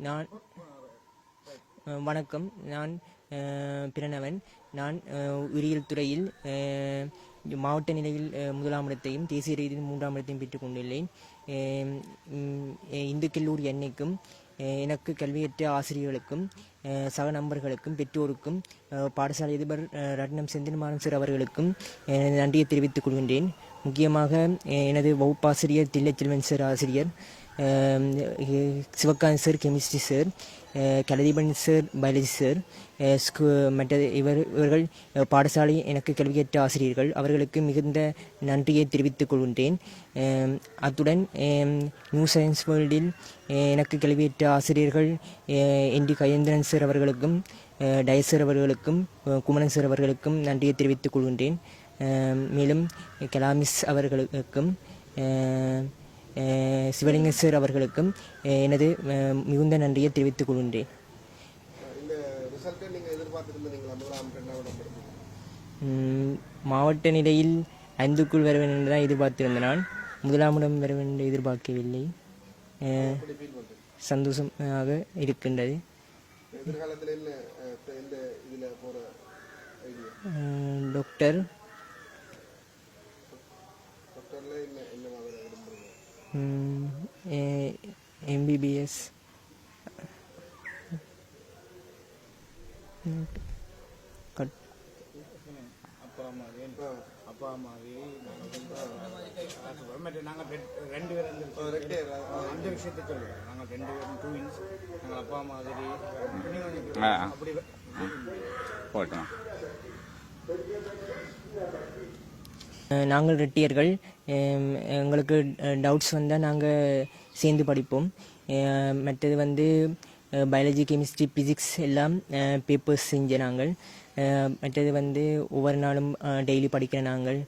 நான் வணக்கம். நான் பிரணவன். நான் உயிரியல் துறையில் மாவட்ட நிலையில் முதலாம் இடத்தையும் தேசிய ரீதியில் 3ஆம் இடத்தையும் பெற்றுக் கொண்டுள்ளேன். இந்து கல்லூரி அன்னைக்கும் எனக்கு கல்வியற்ற ஆசிரியர்களுக்கும் சக நண்பர்களுக்கும் பெற்றோருக்கும் பாடசாலை அதிபர் ரட்னம் செந்தில்மாறன் சார் அவர்களுக்கும் நன்றியை தெரிவித்துக் கொள்கின்றேன். முக்கியமாக எனது வகுப்பாசிரியர் தில்லைச்செல்வன் சார் ஆசிரியர், Sivakanth sir chemistry sir, Kalatheepan sir biology sir, மற்ற இவர்கள் பாடசாலை எனக்கு கல்வியற்ற ஆசிரியர்கள், அவர்களுக்கு மிகுந்த நன்றியை தெரிவித்துக் கொள்கின்றேன். அத்துடன் நியூ சயின்ஸ் வேர்ல்டில் எனக்கு கல்வியற்ற ஆசிரியர்கள் என் கயேந்திரன் சார் அவர்களுக்கும் டயஸ் சார் அவர்களுக்கும் குமரன் சார் அவர்களுக்கும் நன்றியை தெரிவித்துக் கொள்கின்றேன். மேலும் கலாமிஸ் அவர்களுக்கும் சிவலிங்க சார் அவர்களுக்கும் எனது மிகுந்த நன்றியை தெரிவித்துக் கொள்கின்றேன். மாவட்ட நிலையில் 5க்குள் வர வேண்டும் என்று தான் எதிர்பார்த்திருந்த நான் முதலாம் இடம் வர வேண்டும் என்று எதிர்பார்க்கவில்லை. சந்தோஷமாக இருக்கின்றது. டாக்டர், MBBS, அப்பா அம்மாவே நாங்கள் 2 பேர் அந்த விஷயத்தை சொல்லுவோம். நாங்கள் 2 பேரும் ட்வின்ஸ். நாங்கள் அப்பா மாதிரி அப்படி போட்டோம். நாங்கள் ரெட்டியர்கள். எங்களுக்கு டவுட்ஸ் வந்தால் நாங்கள் சேர்ந்து படிப்போம். மற்றது பயாலஜி, கெமிஸ்ட்ரி, பிசிக்ஸ் எல்லாம் பேப்பர்ஸ் செஞ்ச நாங்கள். மற்றது ஒவ்வொரு நாளும் டெய்லி படிக்கிற நாங்கள்.